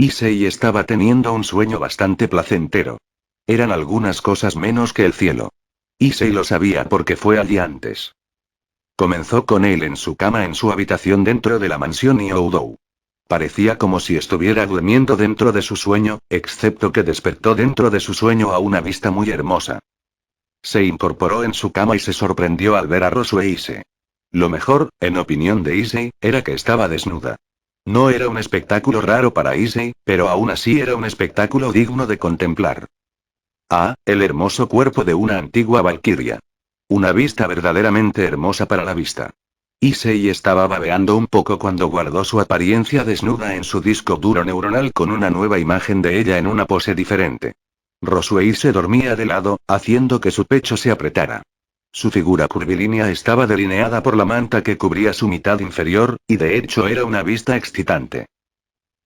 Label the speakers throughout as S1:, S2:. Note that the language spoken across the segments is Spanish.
S1: Issei estaba teniendo un sueño bastante placentero. Eran algunas cosas menos que el cielo. Issei lo sabía porque fue allí antes. Comenzó con él en su cama en su habitación dentro de la mansión Youdou. Parecía como si estuviera durmiendo dentro de su sueño, excepto que despertó dentro de su sueño a una vista muy hermosa. Se incorporó en su cama y se sorprendió al ver a Rosue Issei. Lo mejor, en opinión de Issei, era que estaba desnuda. No era un espectáculo raro para Issei, pero aún así era un espectáculo digno de contemplar. Ah, el hermoso cuerpo de una antigua valquiria. Una vista verdaderamente hermosa para la vista. Issei estaba babeando un poco cuando guardó su apariencia desnuda en su disco duro neuronal con una nueva imagen de ella en una pose diferente. Rosue se dormía de lado, haciendo que su pecho se apretara. Su figura curvilínea estaba delineada por la manta que cubría su mitad inferior, y de hecho era una vista excitante.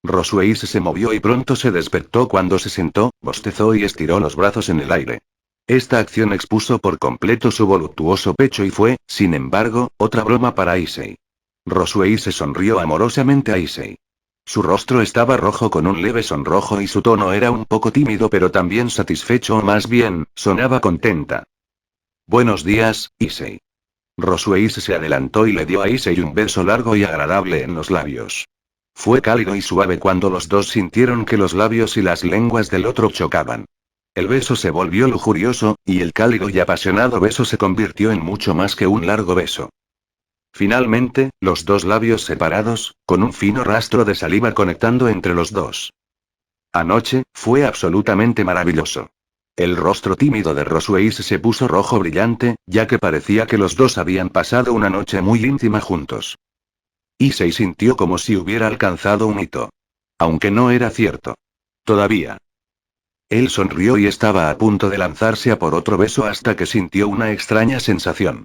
S1: Rosue se movió y pronto se despertó cuando se sentó, bostezó y estiró los brazos en el aire. Esta acción expuso por completo su voluptuoso pecho y fue, sin embargo, otra broma para Issei. Rosue se sonrió amorosamente a Issei. Su rostro estaba rojo con un leve sonrojo y su tono era un poco tímido pero también satisfecho o más bien, sonaba contenta. Buenos días, Issei. Rosue se adelantó y le dio a Issei un beso largo y agradable en los labios. Fue cálido y suave cuando los dos sintieron que los labios y las lenguas del otro chocaban. El beso se volvió lujurioso, y el cálido y apasionado beso se convirtió en mucho más que un largo beso. Finalmente, los dos labios separados, con un fino rastro de saliva conectando entre los dos. Anoche, fue absolutamente maravilloso. El rostro tímido de Rosue se puso rojo brillante, ya que parecía que los dos habían pasado una noche muy íntima juntos. Issei sintió como si hubiera alcanzado un hito. Aunque no era cierto. Todavía. Él sonrió y estaba a punto de lanzarse a por otro beso hasta que sintió una extraña sensación.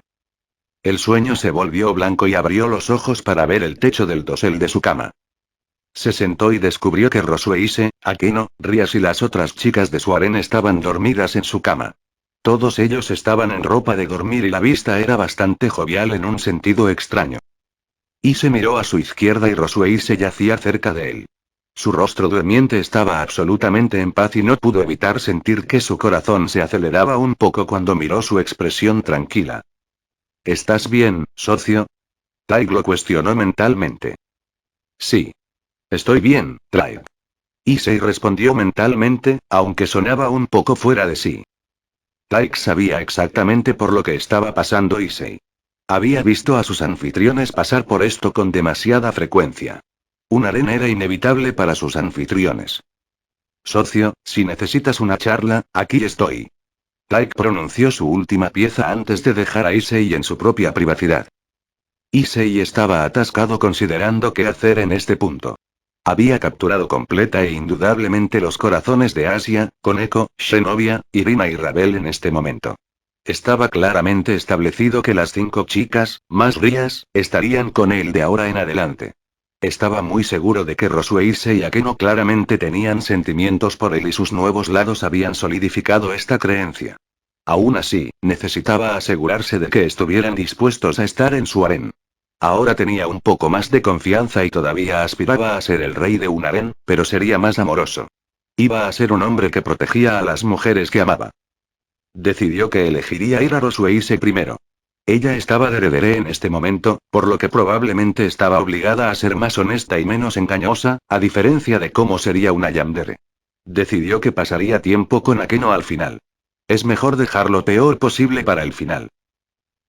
S1: El sueño se volvió blanco y abrió los ojos para ver el techo del dosel de su cama. Se sentó y descubrió que Rosue, Akeno, Rias y las otras chicas de su harén estaban dormidas en su cama. Todos ellos estaban en ropa de dormir y la vista era bastante jovial en un sentido extraño. Ise miró a su izquierda y Rosue yacía cerca de él. Su rostro durmiente estaba absolutamente en paz y no pudo evitar sentir que su corazón se aceleraba un poco cuando miró su expresión tranquila. ¿Estás bien, socio? Taig lo cuestionó mentalmente. Sí. Estoy bien, Taig. Issei respondió mentalmente, aunque sonaba un poco fuera de sí. Taig sabía exactamente por lo que estaba pasando Issei. Había visto a sus anfitriones pasar por esto con demasiada frecuencia. Un harén era inevitable para sus anfitriones. Socio, si necesitas una charla, aquí estoy. Taik pronunció su última pieza antes de dejar a Issei en su propia privacidad. Issei estaba atascado considerando qué hacer en este punto. Había capturado completa e indudablemente los corazones de Asia, Koneko, Shenodia, Irina y Ravel en este momento. Estaba claramente establecido que las 5 chicas, más Rias, estarían con él de ahora en adelante. Estaba muy seguro de que Rosue y Akeno claramente tenían sentimientos por él y sus nuevos lados habían solidificado esta creencia. Aún así, necesitaba asegurarse de que estuvieran dispuestos a estar en su harén. Ahora tenía un poco más de confianza y todavía aspiraba a ser el rey de un harén, pero sería más amoroso. Iba a ser un hombre que protegía a las mujeres que amaba. Decidió que elegiría ir a Rosue primero. Ella estaba de deberé en este momento, por lo que probablemente estaba obligada a ser más honesta y menos engañosa, a diferencia de cómo sería una yandere. Decidió que pasaría tiempo con Akeno al final. Es mejor dejar lo peor posible para el final.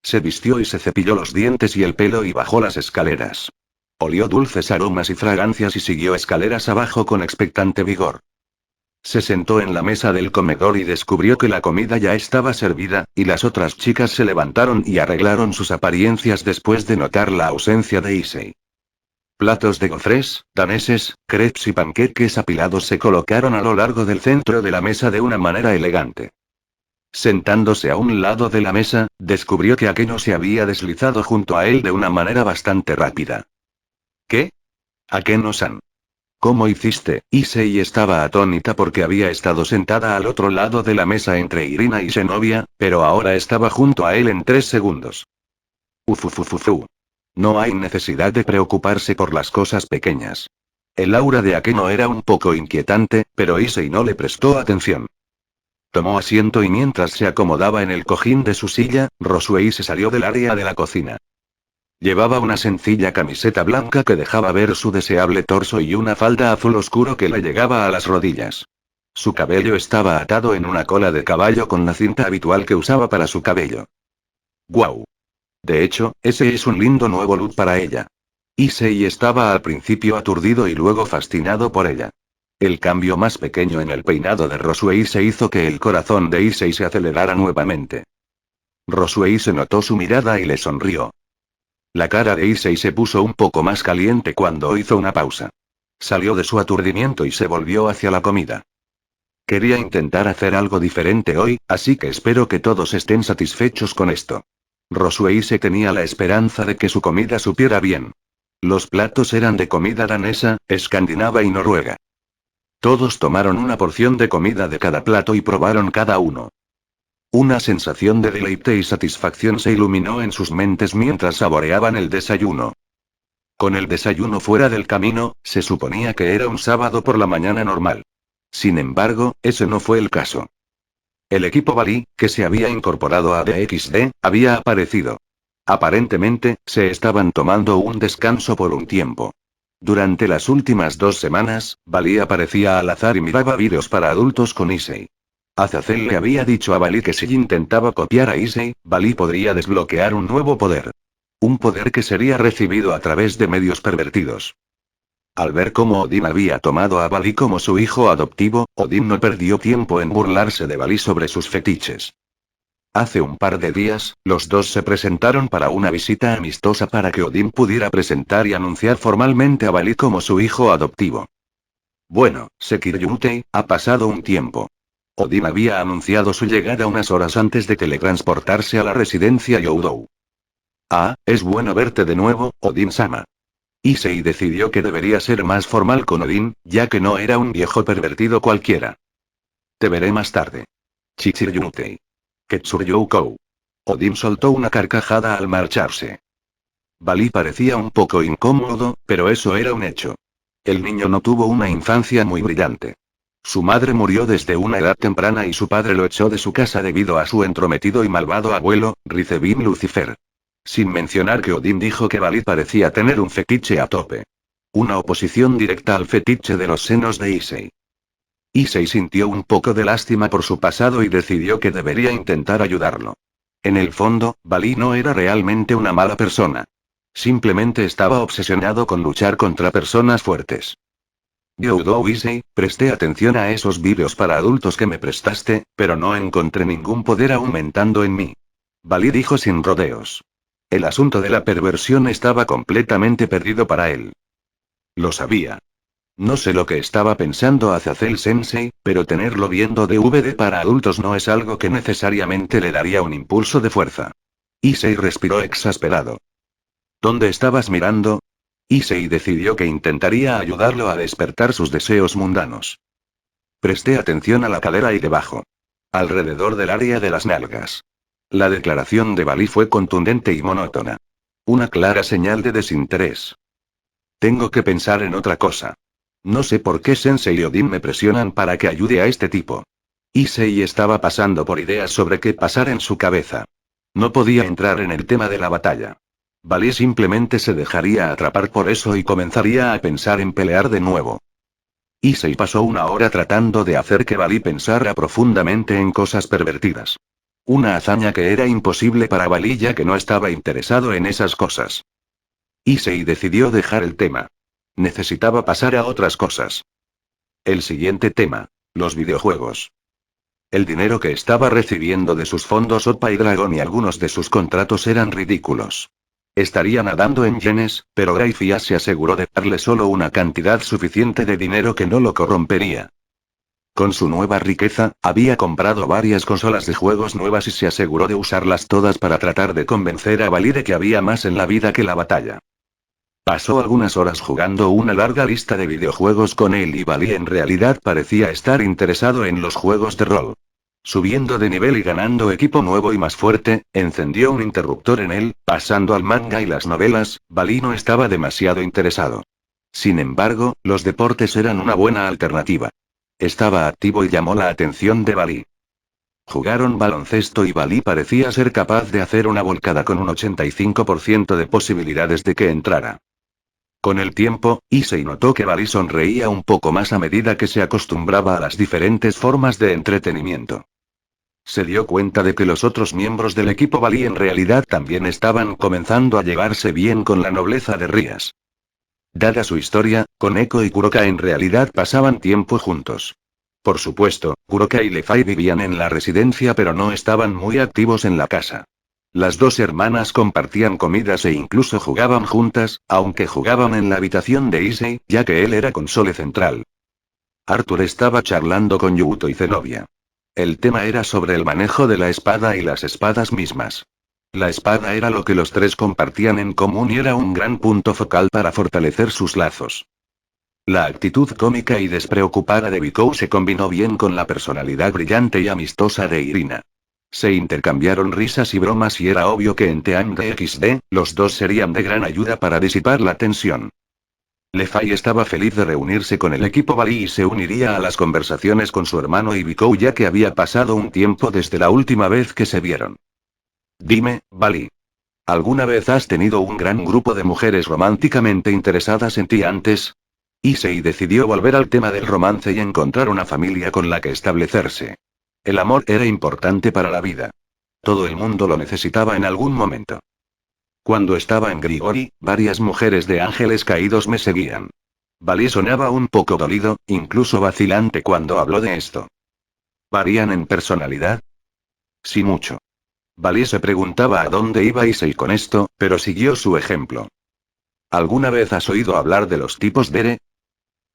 S1: Se vistió y se cepilló los dientes y el pelo y bajó las escaleras. Olió dulces aromas y fragancias y siguió escaleras abajo con expectante vigor. Se sentó en la mesa del comedor y descubrió que la comida ya estaba servida, y las otras chicas se levantaron y arreglaron sus apariencias después de notar la ausencia de Issei. Platos de gofres, daneses, crepes y panqueques apilados se colocaron a lo largo del centro de la mesa de una manera elegante. Sentándose a un lado de la mesa, descubrió que Akeno se había deslizado junto a él de una manera bastante rápida. ¿Qué? Akeno-san. ¿Cómo hiciste? Issei estaba atónita porque había estado sentada al otro lado de la mesa entre Irina y Shenodia, pero ahora estaba junto a él en 3 segundos. Ufufufufu. No hay necesidad de preocuparse por las cosas pequeñas. El aura de Akeno era un poco inquietante, pero Issei no le prestó atención. Tomó asiento y mientras se acomodaba en el cojín de su silla, Rosuei se salió del área de la cocina. Llevaba una sencilla camiseta blanca que dejaba ver su deseable torso y una falda azul oscuro que le llegaba a las rodillas. Su cabello estaba atado en una cola de caballo con la cinta habitual que usaba para su cabello. ¡Guau! De hecho, ese es un lindo nuevo look para ella. Issei estaba al principio aturdido y luego fascinado por ella. El cambio más pequeño en el peinado de Rosuei se hizo que el corazón de Issei se acelerara nuevamente. Rosuei se notó su mirada y le sonrió. La cara de Issei se puso un poco más caliente cuando hizo una pausa. Salió de su aturdimiento y se volvió hacia la comida. Quería intentar hacer algo diferente hoy, así que espero que todos estén satisfechos con esto. Rosuei se tenía la esperanza de que su comida supiera bien. Los platos eran de comida danesa, escandinava y noruega. Todos tomaron una porción de comida de cada plato y probaron cada uno. Una sensación de deleite y satisfacción se iluminó en sus mentes mientras saboreaban el desayuno. Con el desayuno fuera del camino, se suponía que era un sábado por la mañana normal. Sin embargo, ese no fue el caso. El equipo Bali, que se había incorporado a DXD, había aparecido. Aparentemente, se estaban tomando un descanso por un tiempo. Durante las últimas 2 semanas, Bali aparecía al azar y miraba vídeos para adultos con Issei. Azazel le había dicho a Bali que si intentaba copiar a Issei, Bali podría desbloquear un nuevo poder. Un poder que sería recibido a través de medios pervertidos. Al ver cómo Odin había tomado a Bali como su hijo adoptivo, Odin no perdió tiempo en burlarse de Bali sobre sus fetiches. Hace un par de días, los dos se presentaron para una visita amistosa para que Odin pudiera presentar y anunciar formalmente a Bali como su hijo adoptivo. Bueno, Sekiryutei, ha pasado un tiempo. Odin había anunciado su llegada unas horas antes de teletransportarse a la residencia Youdou. Ah, es bueno verte de nuevo, Odin-sama. Issei decidió que debería ser más formal con Odin, ya que no era un viejo pervertido cualquiera. Te veré más tarde. Chichiryutei. Ketsuryoukou. Odin soltó una carcajada al marcharse. Bali parecía un poco incómodo, pero eso era un hecho. El niño no tuvo una infancia muy brillante. Su madre murió desde una edad temprana y su padre lo echó de su casa debido a su entrometido y malvado abuelo, Ricebin Lucifer. Sin mencionar que Odin dijo que Bali parecía tener un fetiche a tope. Una oposición directa al fetiche de los senos de Issei. Issei sintió un poco de lástima por su pasado y decidió que debería intentar ayudarlo. En el fondo, Bali no era realmente una mala persona. Simplemente estaba obsesionado con luchar contra personas fuertes. Youdou Issei, presté atención a esos vídeos para adultos que me prestaste, pero no encontré ningún poder aumentando en mí. Bali dijo sin rodeos. El asunto de la perversión estaba completamente perdido para él. Lo sabía. No sé lo que estaba pensando Azazel Sensei, pero tenerlo viendo DVD para adultos no es algo que necesariamente le daría un impulso de fuerza. Issei respiró exasperado. ¿Dónde estabas mirando? Issei decidió que intentaría ayudarlo a despertar sus deseos mundanos. Presté atención a la cadera y debajo. Alrededor del área de las nalgas. La declaración de Bali fue contundente y monótona. Una clara señal de desinterés. Tengo que pensar en otra cosa. No sé por qué Sensei y Odin me presionan para que ayude a este tipo. Issei estaba pasando por ideas sobre qué pasar en su cabeza. No podía entrar en el tema de la batalla. Bali simplemente se dejaría atrapar por eso y comenzaría a pensar en pelear de nuevo. Issei pasó una hora tratando de hacer que Bali pensara profundamente en cosas pervertidas. Una hazaña que era imposible para Bali ya que no estaba interesado en esas cosas. Issei decidió dejar el tema. Necesitaba pasar a otras cosas. El siguiente tema. Los videojuegos. El dinero que estaba recibiendo de sus fondos Oppa y Dragon y algunos de sus contratos eran ridículos. Estaría nadando en yenes, pero Greyfias se aseguró de darle solo una cantidad suficiente de dinero que no lo corrompería. Con su nueva riqueza, había comprado varias consolas de juegos nuevas y se aseguró de usarlas todas para tratar de convencer a Bali de que había más en la vida que la batalla. Pasó algunas horas jugando una larga lista de videojuegos con él y Bali en realidad parecía estar interesado en los juegos de rol. Subiendo de nivel y ganando equipo nuevo y más fuerte, encendió un interruptor en él, pasando al manga y las novelas, Bali no estaba demasiado interesado. Sin embargo, los deportes eran una buena alternativa. Estaba activo y llamó la atención de Balí. Jugaron baloncesto y Balí parecía ser capaz de hacer una volcada con un 85% de posibilidades de que entrara. Con el tiempo, Issei notó que Balí sonreía un poco más a medida que se acostumbraba a las diferentes formas de entretenimiento. Se dio cuenta de que los otros miembros del equipo Balí en realidad también estaban comenzando a llevarse bien con la nobleza de Rías. Dada su historia, Koneko y Kuroka en realidad pasaban tiempo juntos. Por supuesto, Kuroka y Lefai vivían en la residencia pero no estaban muy activos en la casa. Las dos hermanas compartían comidas e incluso jugaban juntas, aunque jugaban en la habitación de Issei, ya que él era console central. Arthur estaba charlando con Yuto y Zenobia. El tema era sobre el manejo de la espada y las espadas mismas. La espada era lo que los tres compartían en común y era un gran punto focal para fortalecer sus lazos. La actitud cómica y despreocupada de Bikou se combinó bien con la personalidad brillante y amistosa de Irina. Se intercambiaron risas y bromas y era obvio que en Team DXD, los dos serían de gran ayuda para disipar la tensión. Lefai estaba feliz de reunirse con el equipo Balí y se uniría a las conversaciones con su hermano y Bikou ya que había pasado un tiempo desde la última vez que se vieron. Dime, Balí. ¿Alguna vez has tenido un gran grupo de mujeres románticamente interesadas en ti antes? Issei decidió volver al tema del romance y encontrar una familia con la que establecerse. El amor era importante para la vida. Todo el mundo lo necesitaba en algún momento. Cuando estaba en Grigori, varias mujeres de ángeles caídos me seguían. Balí sonaba un poco dolido, incluso vacilante cuando habló de esto. ¿Varían en personalidad? Sí, mucho. Balí se preguntaba a dónde iba Issei con esto, pero siguió su ejemplo. ¿Alguna vez has oído hablar de los tipos Dere?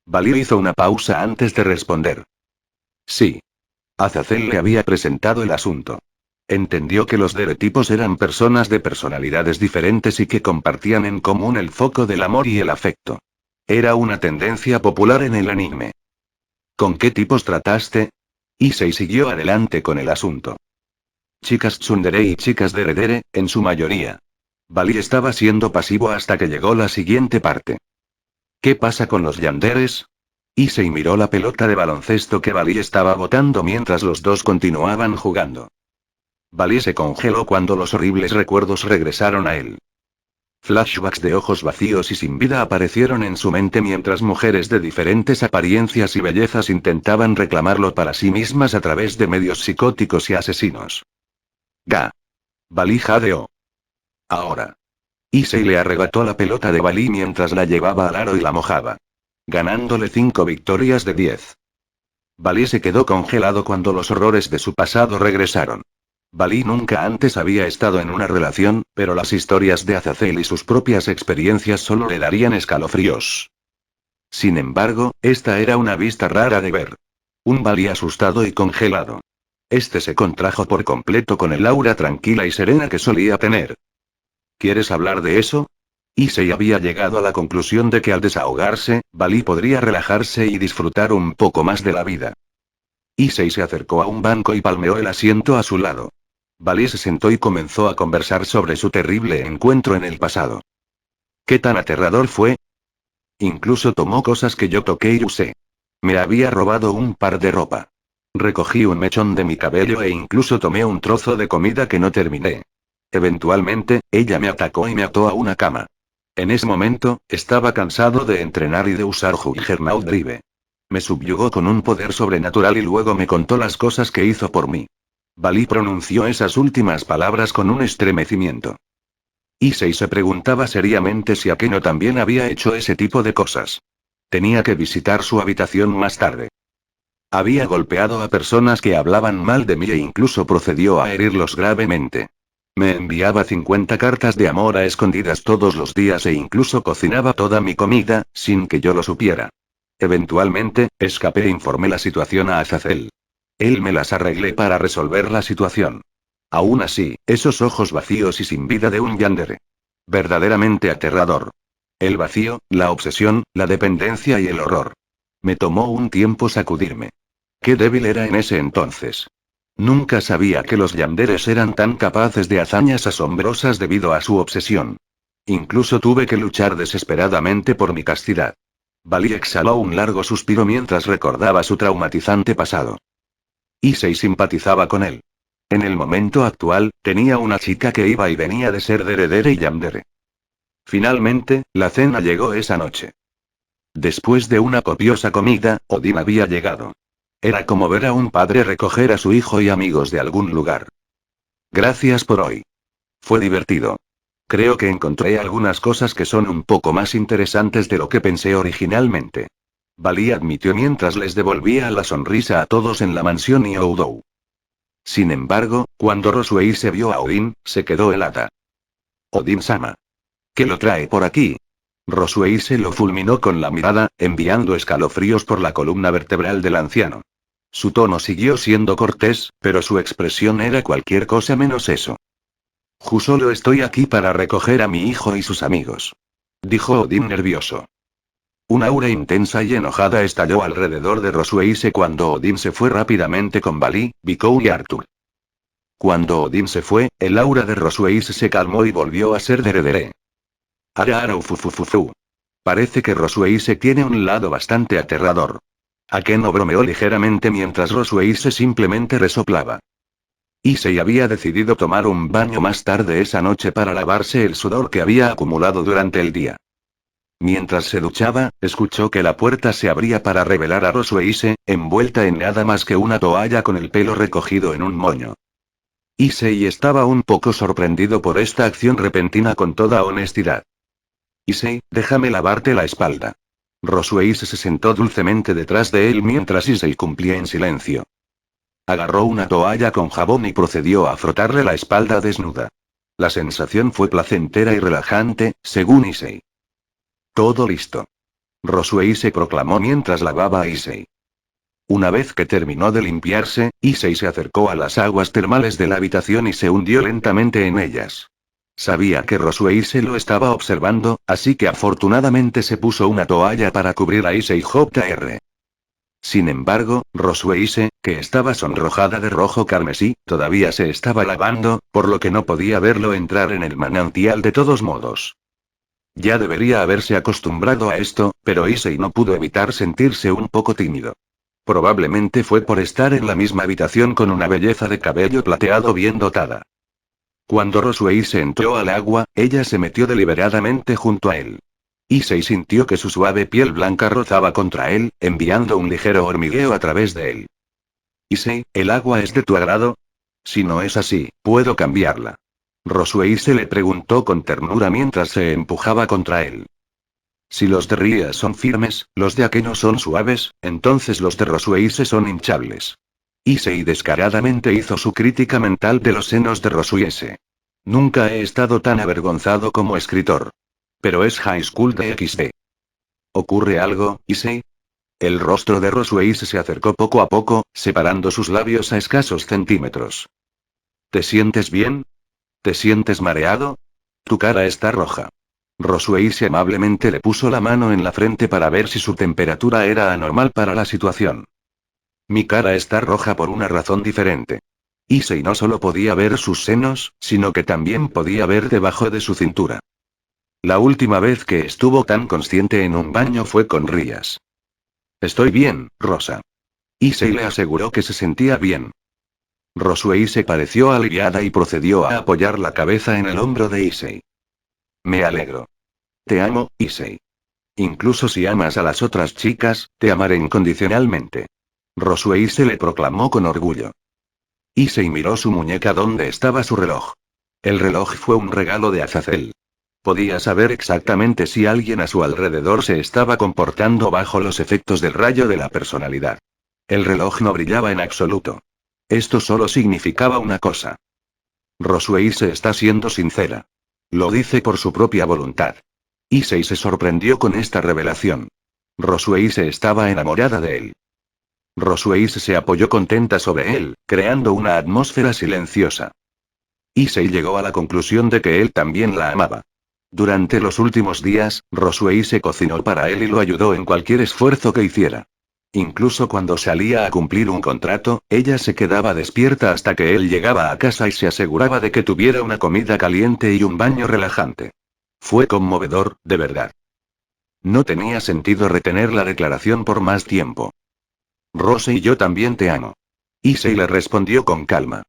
S1: Balí hizo una pausa antes de responder. Sí. Azazel le había presentado el asunto. Entendió que los Dere-tipos eran personas de personalidades diferentes y que compartían en común el foco del amor y el afecto. Era una tendencia popular en el anime. ¿Con qué tipos trataste? Issei siguió adelante con el asunto. Chicas tsundere y chicas Dere-dere, en su mayoría. Balí estaba siendo pasivo hasta que llegó la siguiente parte. ¿Qué pasa con los yanderes? Issei miró la pelota de baloncesto que Balí estaba botando mientras los dos continuaban jugando. Balí se congeló cuando los horribles recuerdos regresaron a él. Flashbacks de ojos vacíos y sin vida aparecieron en su mente mientras mujeres de diferentes apariencias y bellezas intentaban reclamarlo para sí mismas a través de medios psicóticos y asesinos. Ga. Balí jadeó. Ahora. Issei le arrebató la pelota de Balí mientras la llevaba al aro y la mojaba. Ganándole 5 victorias de 10. Balí se quedó congelado cuando los horrores de su pasado regresaron. Balí nunca antes había estado en una relación, pero las historias de Azazel y sus propias experiencias solo le darían escalofríos. Sin embargo, esta era una vista rara de ver. Un Balí asustado y congelado. Este se contrajo por completo con el aura tranquila y serena que solía tener. ¿Quieres hablar de eso? Issei había llegado a la conclusión de que al desahogarse, Balí podría relajarse y disfrutar un poco más de la vida. Issei se acercó a un banco y palmeó el asiento a su lado. Balí se sentó y comenzó a conversar sobre su terrible encuentro en el pasado. ¿Qué tan aterrador fue? Incluso tomó cosas que yo toqué y usé. Me había robado un par de ropa. Recogí un mechón de mi cabello e incluso tomé un trozo de comida que no terminé. Eventualmente, ella me atacó y me ató a una cama. En ese momento, estaba cansado de entrenar y de usar Juggernaut Drive. Me subyugó con un poder sobrenatural y luego me contó las cosas que hizo por mí. Balí pronunció esas últimas palabras con un estremecimiento. Issei se preguntaba seriamente si Akeno también había hecho ese tipo de cosas. Tenía que visitar su habitación más tarde. Había golpeado a personas que hablaban mal de mí e incluso procedió a herirlos gravemente. Me enviaba 50 cartas de amor a escondidas todos los días e incluso cocinaba toda mi comida, sin que yo lo supiera. Eventualmente, escapé e informé la situación a Azazel. Él me las arreglé para resolver la situación. Aún así, esos ojos vacíos y sin vida de un yandere. Verdaderamente aterrador. El vacío, la obsesión, la dependencia y el horror. Me tomó un tiempo sacudirme. Qué débil era en ese entonces. Nunca sabía que los yanderes eran tan capaces de hazañas asombrosas debido a su obsesión. Incluso tuve que luchar desesperadamente por mi castidad. Bali exhaló un largo suspiro mientras recordaba su traumatizante pasado. Issei simpatizaba con él. En el momento actual, tenía una chica que iba y venía de ser Deredere y Yandere. Finalmente, la cena llegó esa noche. Después de una copiosa comida, Odin había llegado. Era como ver a un padre recoger a su hijo y amigos de algún lugar. Gracias por hoy. Fue divertido. Creo que encontré algunas cosas que son un poco más interesantes de lo que pensé originalmente. Bali admitió mientras les devolvía la sonrisa a todos en la mansión Youdou. Sin embargo, cuando Rosuei se vio a Odin, se quedó helada. Odin-sama. ¿Qué lo trae por aquí? Rosuei se lo fulminó con la mirada, enviando escalofríos por la columna vertebral del anciano. Su tono siguió siendo cortés, pero su expresión era cualquier cosa menos eso. Solo estoy aquí para recoger a mi hijo y sus amigos. Dijo Odin nervioso. Una aura intensa y enojada estalló alrededor de Rosueise cuando Odin se fue rápidamente con Bali, Bikou y Arthur. Cuando Odin se fue, el aura de Rosueise se calmó y volvió a ser Deredere. Ara ara ufufufufu. Parece que Rosueise tiene un lado bastante aterrador. Akeno bromeó ligeramente mientras Rosueise simplemente resoplaba. Issei había decidido tomar un baño más tarde esa noche para lavarse el sudor que había acumulado durante el día. Mientras se duchaba, escuchó que la puerta se abría para revelar a Rosueise, envuelta en nada más que una toalla con el pelo recogido en un moño. Issei estaba un poco sorprendido por esta acción repentina con toda honestidad. Issei, déjame lavarte la espalda. Rosueise se sentó dulcemente detrás de él mientras Issei cumplía en silencio. Agarró una toalla con jabón y procedió a frotarle la espalda desnuda. La sensación fue placentera y relajante, según Issei. Todo listo. Rosueise proclamó mientras lavaba a Issei. Una vez que terminó de limpiarse, Issei se acercó a las aguas termales de la habitación y se hundió lentamente en ellas. Sabía que Rosueise lo estaba observando, así que afortunadamente se puso una toalla para cubrir a Issei Jr. Sin embargo, Rosueise, que estaba sonrojada de rojo carmesí, todavía se estaba lavando, por lo que no podía verlo entrar en el manantial de todos modos. Ya debería haberse acostumbrado a esto, pero Issei no pudo evitar sentirse un poco tímido. Probablemente fue por estar en la misma habitación con una belleza de cabello plateado bien dotada. Cuando Rosueise entró al agua, ella se metió deliberadamente junto a él. Issei sintió que su suave piel blanca rozaba contra él, enviando un ligero hormigueo a través de él. Issei, ¿el agua es de tu agrado? Si no es así, puedo cambiarla. Rosueise le preguntó con ternura mientras se empujaba contra él. Si los de Ria son firmes, los de Akeno son suaves, entonces los de Rosueise son hinchables. Issei descaradamente hizo su crítica mental de los senos de Rosueise. Nunca he estado tan avergonzado como escritor. Pero es High School DxD. ¿Ocurre algo, Issei? El rostro de Rosueise se acercó poco a poco, separando sus labios a escasos centímetros. ¿Te sientes bien? ¿Te sientes mareado? Tu cara está roja. Rosueise amablemente le puso la mano en la frente para ver si su temperatura era anormal para la situación. Mi cara está roja por una razón diferente. Issei no solo podía ver sus senos, sino que también podía ver debajo de su cintura. La última vez que estuvo tan consciente en un baño fue con Rías. Estoy bien, Rosa. Issei le aseguró que se sentía bien. Rosueise pareció aliviada y procedió a apoyar la cabeza en el hombro de Issei. Me alegro. Te amo, Issei. Incluso si amas a las otras chicas, te amaré incondicionalmente. Rosueise le proclamó con orgullo. Issei miró su muñeca donde estaba su reloj. El reloj fue un regalo de Azazel. Podía saber exactamente si alguien a su alrededor se estaba comportando bajo los efectos del rayo de la personalidad. El reloj no brillaba en absoluto. Esto solo significaba una cosa. Rosueise está siendo sincera. Lo dice por su propia voluntad. Issei se sorprendió con esta revelación. Rosueise estaba enamorada de él. Rosueise se apoyó contenta sobre él, creando una atmósfera silenciosa. Issei llegó a la conclusión de que él también la amaba. Durante los últimos días, Rosueise cocinó para él y lo ayudó en cualquier esfuerzo que hiciera. Incluso cuando salía a cumplir un contrato, ella se quedaba despierta hasta que él llegaba a casa y se aseguraba de que tuviera una comida caliente y un baño relajante. Fue conmovedor, de verdad. No tenía sentido retener la declaración por más tiempo. Rose y yo también te amo. Issei le respondió con calma.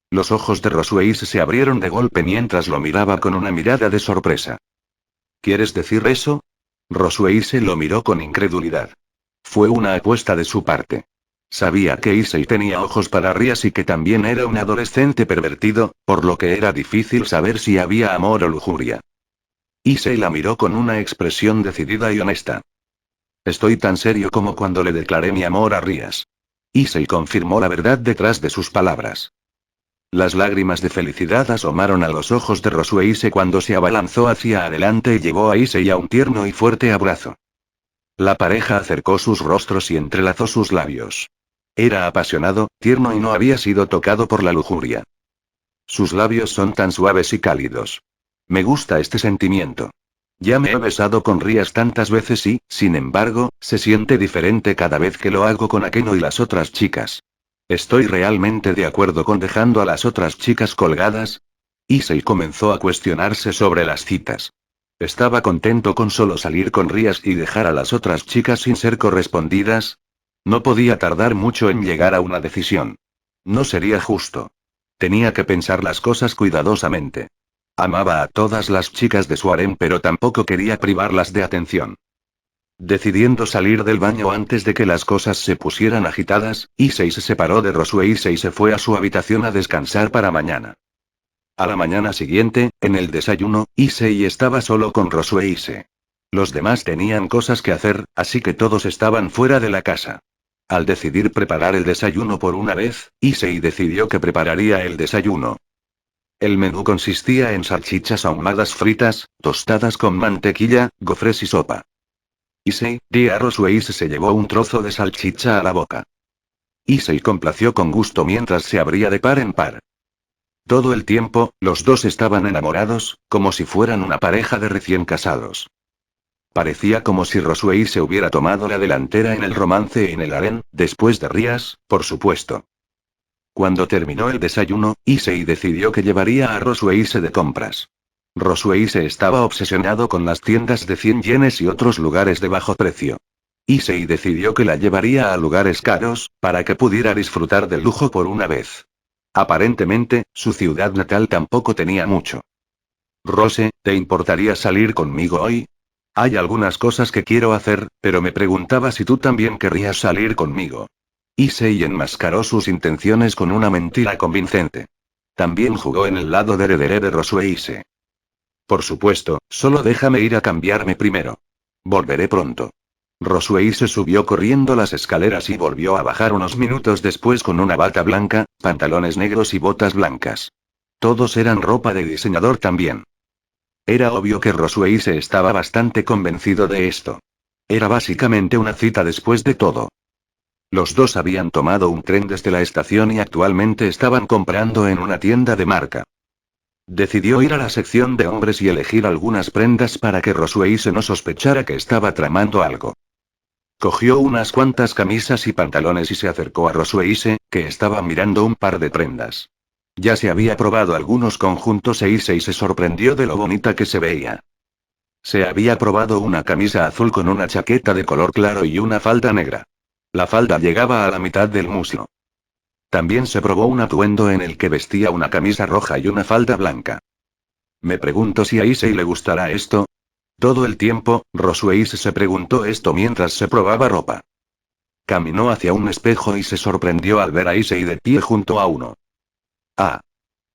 S1: Los ojos de Rosueise se abrieron de golpe mientras lo miraba con una mirada de sorpresa. ¿Quieres decir eso? Rosueise lo miró con incredulidad. Fue una apuesta de su parte. Sabía que Issei tenía ojos para Rías y que también era un adolescente pervertido, por lo que era difícil saber si había amor o lujuria. Issei la miró con una expresión decidida y honesta. Estoy tan serio como cuando le declaré mi amor a Rías. Issei confirmó la verdad detrás de sus palabras. Las lágrimas de felicidad asomaron a los ojos de Rosueise cuando se abalanzó hacia adelante y llevó a Issei a un tierno y fuerte abrazo. La pareja acercó sus rostros y entrelazó sus labios. Era apasionado, tierno y no había sido tocado por la lujuria. Sus labios son tan suaves y cálidos. Me gusta este sentimiento. Ya me he besado con Rías tantas veces y, sin embargo, se siente diferente cada vez que lo hago con Akeno y las otras chicas. ¿Estoy realmente de acuerdo con dejando a las otras chicas colgadas? Issei comenzó a cuestionarse sobre las citas. ¿Estaba contento con solo salir con Rías y dejar a las otras chicas sin ser correspondidas? No podía tardar mucho en llegar a una decisión. No sería justo. Tenía que pensar las cosas cuidadosamente. Amaba a todas las chicas de su harem, pero tampoco quería privarlas de atención. Decidiendo salir del baño antes de que las cosas se pusieran agitadas, Issei se separó de Rosueise y se fue a su habitación a descansar para mañana. A la mañana siguiente, en el desayuno, Issei estaba solo con Rosueise. Los demás tenían cosas que hacer, así que todos estaban fuera de la casa. Al decidir preparar el desayuno por una vez, Issei decidió que prepararía el desayuno. El menú consistía en salchichas ahumadas fritas, tostadas con mantequilla, gofres y sopa. Issei, tía Rosueise se llevó un trozo de salchicha a la boca. Issei complació con gusto mientras se abría de par en par. Todo el tiempo, los dos estaban enamorados, como si fueran una pareja de recién casados. Parecía como si Rosueise hubiera tomado la delantera en el romance en el harén, después de Rías, por supuesto. Cuando terminó el desayuno, Issei decidió que llevaría a Rosueise de compras. Rosueise estaba obsesionado con las tiendas de 100 yenes y otros lugares de bajo precio. Issei decidió que la llevaría a lugares caros, para que pudiera disfrutar del lujo por una vez. Aparentemente, su ciudad natal tampoco tenía mucho. Rose, ¿te importaría salir conmigo hoy? Hay algunas cosas que quiero hacer, pero me preguntaba si tú también querrías salir conmigo. Issei enmascaró sus intenciones con una mentira convincente. También jugó en el lado de heredero de Rosueise. Por supuesto, solo déjame ir a cambiarme primero. Volveré pronto. Rosueise subió corriendo las escaleras y volvió a bajar unos minutos después con una bata blanca, pantalones negros y botas blancas. Todos eran ropa de diseñador también. Era obvio que Rosueise estaba bastante convencido de esto. Era básicamente una cita después de todo. Los dos habían tomado un tren desde la estación y actualmente estaban comprando en una tienda de marca. Decidió ir a la sección de hombres y elegir algunas prendas para que Rosueise no sospechara que estaba tramando algo. Cogió unas cuantas camisas y pantalones y se acercó a Rosueise, que estaba mirando un par de prendas. Ya se había probado algunos conjuntos e Issei se sorprendió de lo bonita que se veía. Se había probado una camisa azul con una chaqueta de color claro y una falda negra. La falda llegaba a la mitad del muslo. También se probó un atuendo en el que vestía una camisa roja y una falda blanca. Me pregunto si a Issei le gustará esto. Todo el tiempo, Rosueise se preguntó esto mientras se probaba ropa. Caminó hacia un espejo y se sorprendió al ver a Issei de pie junto a uno. Ah.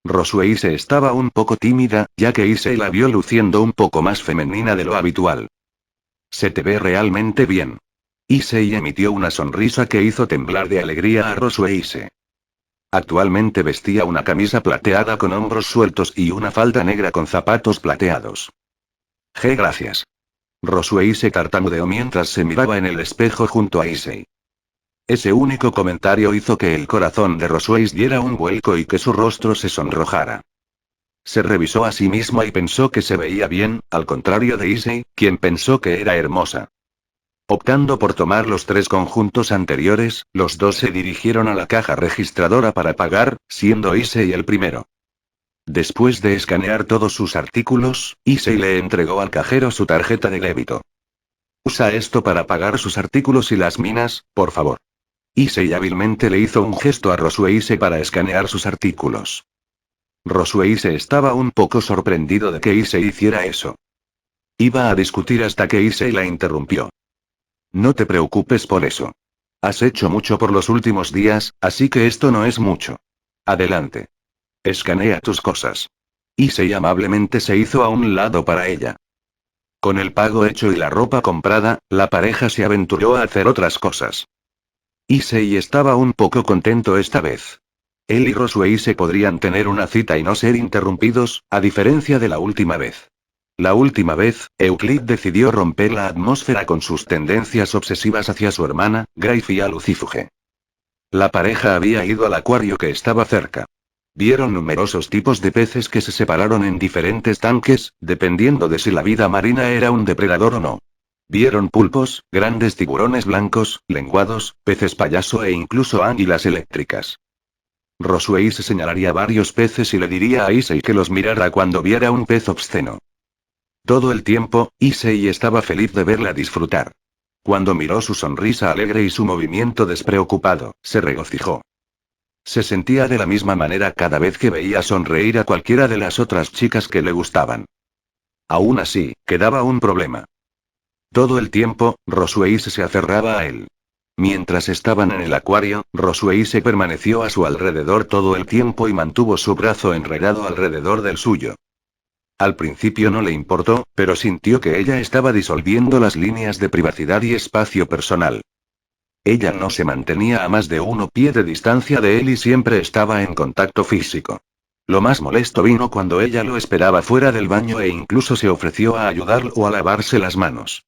S1: Rosueise estaba un poco tímida, ya que Issei la vio luciendo un poco más femenina de lo habitual. Se te ve realmente bien. Issei emitió una sonrisa que hizo temblar de alegría a Rosueise. Actualmente vestía una camisa plateada con hombros sueltos y una falda negra con zapatos plateados. Gracias. Rosueise tartamudeó mientras se miraba en el espejo junto a Issei. Ese único comentario hizo que el corazón de Rosueise diera un vuelco y que su rostro se sonrojara. Se revisó a sí misma y pensó que se veía bien, al contrario de Issei, quien pensó que era hermosa. Optando por tomar los 3 conjuntos anteriores, los dos se dirigieron a la caja registradora para pagar, siendo Issei el primero. Después de escanear todos sus artículos, Issei le entregó al cajero su tarjeta de débito. Usa esto para pagar sus artículos y las minas, por favor. Issei hábilmente le hizo un gesto a Rosueise para escanear sus artículos. Rosueise estaba un poco sorprendido de que Issei hiciera eso. Iba a discutir hasta que Issei la interrumpió. No te preocupes por eso. Has hecho mucho por los últimos días, así que esto no es mucho. Adelante. Escanea tus cosas. Issei amablemente se hizo a un lado para ella. Con el pago hecho y la ropa comprada, la pareja se aventuró a hacer otras cosas. Issei estaba un poco contento esta vez. Él y Rosueise podrían tener una cita y no ser interrumpidos, a diferencia de la última vez. La última vez, Euclid decidió romper la atmósfera con sus tendencias obsesivas hacia su hermana, Gracie Lucifuge. La pareja había ido al acuario que estaba cerca. Vieron numerosos tipos de peces que se separaron en diferentes tanques, dependiendo de si la vida marina era un depredador o no. Vieron pulpos, grandes tiburones blancos, lenguados, peces payaso e incluso águilas eléctricas. Rosueise señalaría varios peces y le diría a Issei que los mirara cuando viera un pez obsceno. Todo el tiempo, Issei estaba feliz de verla disfrutar. Cuando miró su sonrisa alegre y su movimiento despreocupado, se regocijó. Se sentía de la misma manera cada vez que veía sonreír a cualquiera de las otras chicas que le gustaban. Aún así, quedaba un problema. Todo el tiempo, Rosueise se aferraba a él. Mientras estaban en el acuario, Rosueise permaneció a su alrededor todo el tiempo y mantuvo su brazo enredado alrededor del suyo. Al principio no le importó, pero sintió que ella estaba disolviendo las líneas de privacidad y espacio personal. Ella no se mantenía a más de 1 pie de distancia de él y siempre estaba en contacto físico. Lo más molesto vino cuando ella lo esperaba fuera del baño e incluso se ofreció a ayudarlo a lavarse las manos.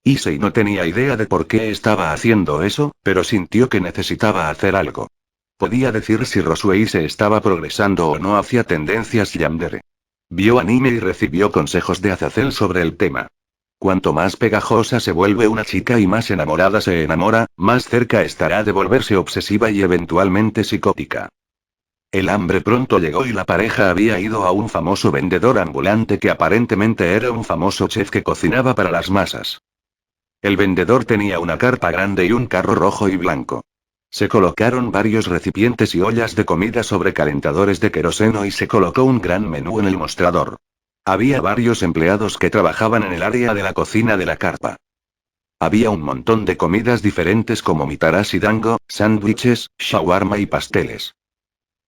S1: Issei no tenía idea de por qué estaba haciendo eso, pero sintió que necesitaba hacer algo. Podía decir si Rosueise estaba progresando o no hacia tendencias yandere. Vio anime y recibió consejos de Azazel sobre el tema. Cuanto más pegajosa se vuelve una chica y más enamorada se enamora, más cerca estará de volverse obsesiva y eventualmente psicótica. El hambre pronto llegó y la pareja había ido a un famoso vendedor ambulante que aparentemente era un famoso chef que cocinaba para las masas. El vendedor tenía una carpa grande y un carro rojo y blanco. Se colocaron varios recipientes y ollas de comida sobre calentadores de queroseno y se colocó un gran menú en el mostrador. Había varios empleados que trabajaban en el área de la cocina de la carpa. Había un montón de comidas diferentes como mitarashi dango, sándwiches, shawarma y pasteles.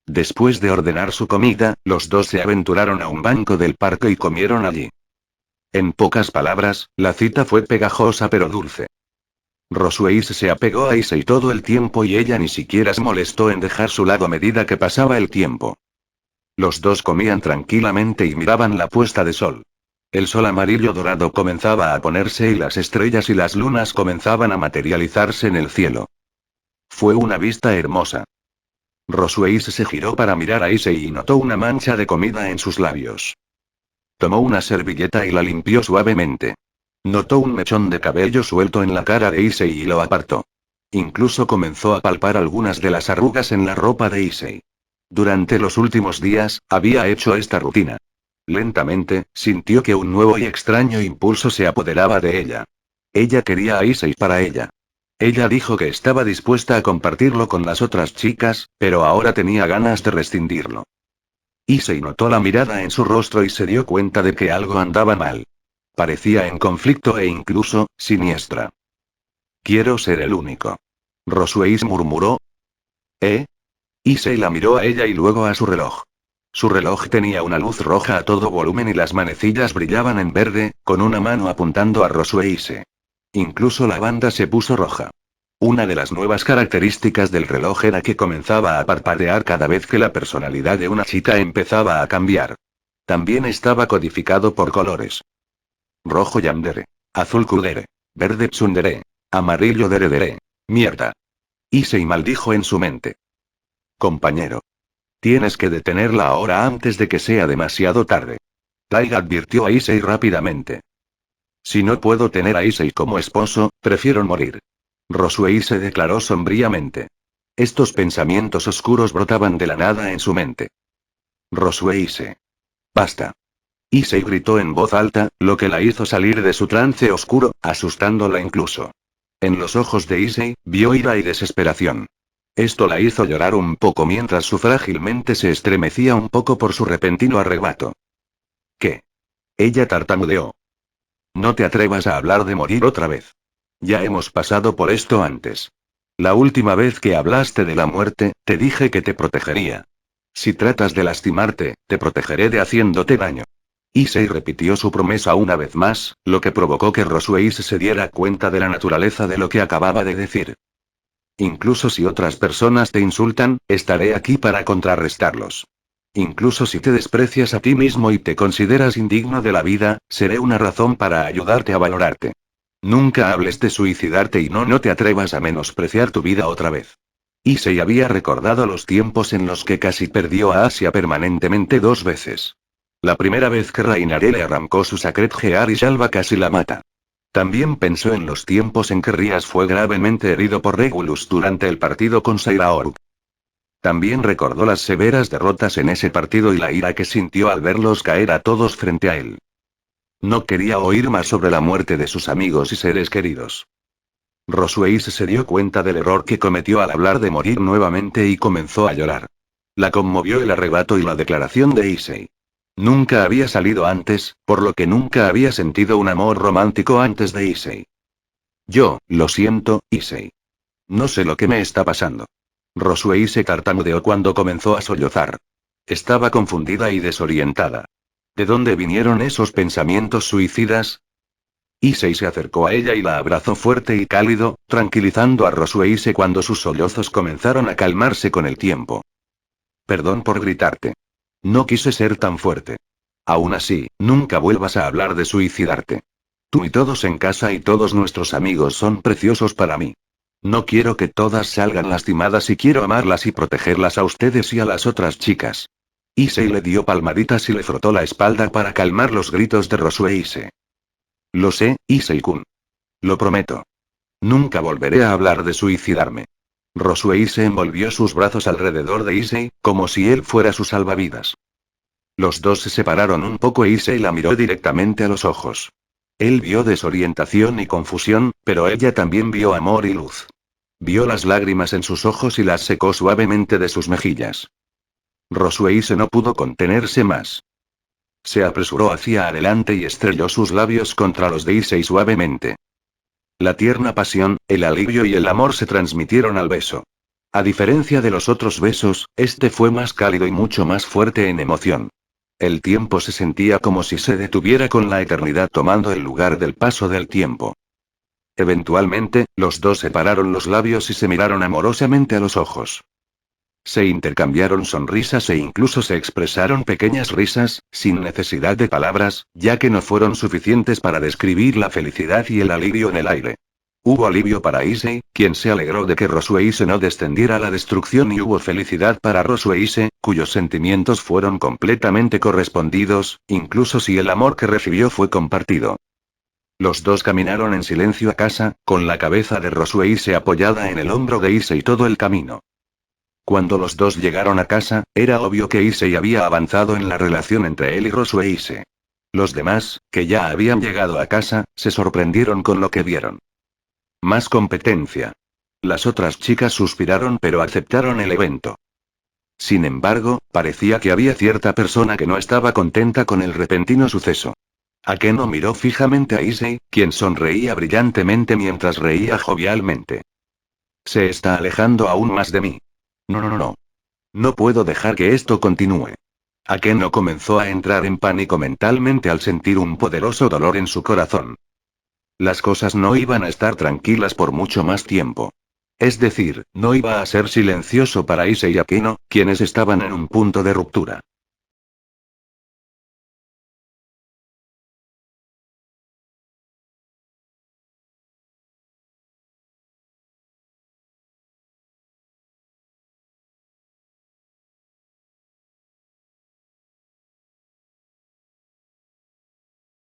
S1: Después de ordenar su comida, los dos se aventuraron a un banco del parque y comieron allí. En pocas palabras, la cita fue pegajosa pero dulce. Rosueise se apegó a Issei todo el tiempo y ella ni siquiera se molestó en dejar su lado a medida que pasaba el tiempo. Los dos comían tranquilamente y miraban la puesta de sol. El sol amarillo dorado comenzaba a ponerse y las estrellas y las lunas comenzaban a materializarse en el cielo. Fue una vista hermosa. Rosueise se giró para mirar a Issei y notó una mancha de comida en sus labios. Tomó una servilleta y la limpió suavemente. Notó un mechón de cabello suelto en la cara de Issei y lo apartó. Incluso comenzó a palpar algunas de las arrugas en la ropa de Issei. Durante los últimos días, había hecho esta rutina. Lentamente, sintió que un nuevo y extraño impulso se apoderaba de ella. Ella quería a Issei para ella. Ella dijo que estaba dispuesta a compartirlo con las otras chicas, pero ahora tenía ganas de rescindirlo. Issei notó la mirada en su rostro y se dio cuenta de que algo andaba mal. Parecía en conflicto e incluso, siniestra. Quiero ser el único. Rosueise murmuró. ¿Eh? Issei la miró a ella y luego a su reloj. Su reloj tenía una luz roja a todo volumen y las manecillas brillaban en verde, con una mano apuntando a Rosueise. Incluso la banda se puso roja. Una de las nuevas características del reloj era que comenzaba a parpadear cada vez que la personalidad de una chica empezaba a cambiar. También estaba codificado por colores. Rojo yandere. Azul kudere. Verde tsundere. Amarillo deredere. Mierda. Issei maldijo en su mente. Compañero. Tienes que detenerla ahora antes de que sea demasiado tarde. Taiga advirtió a Issei rápidamente. Si no puedo tener a Issei como esposo, prefiero morir. Rosueise declaró sombríamente. Estos pensamientos oscuros brotaban de la nada en su mente. Rosueise. Basta. Issei gritó en voz alta, lo que la hizo salir de su trance oscuro, asustándola incluso. En los ojos de Issei, vio ira y desesperación. Esto la hizo llorar un poco mientras su frágil mente se estremecía un poco por su repentino arrebato. ¿Qué? Ella tartamudeó. No te atrevas a hablar de morir otra vez. Ya hemos pasado por esto antes. La última vez que hablaste de la muerte, te dije que te protegería. Si tratas de lastimarte, te protegeré de haciéndote daño. Issei repitió su promesa una vez más, lo que provocó que Rosueise se diera cuenta de la naturaleza de lo que acababa de decir. Incluso si otras personas te insultan, estaré aquí para contrarrestarlos. Incluso si te desprecias a ti mismo y te consideras indigno de la vida, seré una razón para ayudarte a valorarte. Nunca hables de suicidarte y no te atrevas a menospreciar tu vida otra vez. Issei había recordado los tiempos en los que casi perdió a Asia permanentemente 2 veces. La primera vez que Rainare le arrancó su Sacred Gear y Shalva casi la mata. También pensó en los tiempos en que Rias fue gravemente herido por Regulus durante el partido con Sairaoruk. También recordó las severas derrotas en ese partido y la ira que sintió al verlos caer a todos frente a él. No quería oír más sobre la muerte de sus amigos y seres queridos. Rosueise se dio cuenta del error que cometió al hablar de morir nuevamente y comenzó a llorar. La conmovió el arrebato y la declaración de Issei. Nunca había salido antes, por lo que nunca había sentido un amor romántico antes de Issei. Lo siento, Issei. No sé lo que me está pasando. Rosueise tartamudeó cuando comenzó a sollozar. Estaba confundida y desorientada. ¿De dónde vinieron esos pensamientos suicidas? Issei se acercó a ella y la abrazó fuerte y cálido, tranquilizando a Rosueise cuando sus sollozos comenzaron a calmarse con el tiempo. Perdón por gritarte. No quise ser tan fuerte. Aún así, nunca vuelvas a hablar de suicidarte. Tú y todos en casa y todos nuestros amigos son preciosos para mí. No quiero que todas salgan lastimadas y quiero amarlas y protegerlas a ustedes y a las otras chicas. Issei le dio palmaditas y le frotó la espalda para calmar los gritos de Rosueise. Lo sé, Issei-kun. Lo prometo. Nunca volveré a hablar de suicidarme. Rosueise envolvió sus brazos alrededor de Issei, como si él fuera su salvavidas. Los dos se separaron un poco e Issei la miró directamente a los ojos. Él vio desorientación y confusión, pero ella también vio amor y luz. Vio las lágrimas en sus ojos y las secó suavemente de sus mejillas. Rosueise no pudo contenerse más. Se apresuró hacia adelante y estrelló sus labios contra los de Issei suavemente. La tierna pasión, el alivio y el amor se transmitieron al beso. A diferencia de los otros besos, este fue más cálido y mucho más fuerte en emoción. El tiempo se sentía como si se detuviera con la eternidad tomando el lugar del paso del tiempo. Eventualmente, los dos separaron los labios y se miraron amorosamente a los ojos. Se intercambiaron sonrisas e incluso se expresaron pequeñas risas, sin necesidad de palabras, ya que no fueron suficientes para describir la felicidad y el alivio en el aire. Hubo alivio para Issei, quien se alegró de que Rosueise no descendiera a la destrucción, y hubo felicidad para Rosueise, cuyos sentimientos fueron completamente correspondidos, incluso si el amor que recibió fue compartido. Los dos caminaron en silencio a casa, con la cabeza de Rosueise apoyada en el hombro de Issei todo el camino. Cuando los dos llegaron a casa, era obvio que Issei había avanzado en la relación entre él y Rosueise. Los demás, que ya habían llegado a casa, se sorprendieron con lo que vieron. Más competencia. Las otras chicas suspiraron pero aceptaron el evento. Sin embargo, parecía que había cierta persona que no estaba contenta con el repentino suceso. Akeno miró fijamente a Issei, quien sonreía brillantemente mientras reía jovialmente. Se está alejando aún más de mí. No. No puedo dejar que esto continúe. Akeno comenzó a entrar en pánico mentalmente al sentir un poderoso dolor en su corazón. Las cosas no iban a estar tranquilas por mucho más tiempo. Es decir, no iba a ser silencioso para Issei y Akeno, quienes estaban en un punto de ruptura.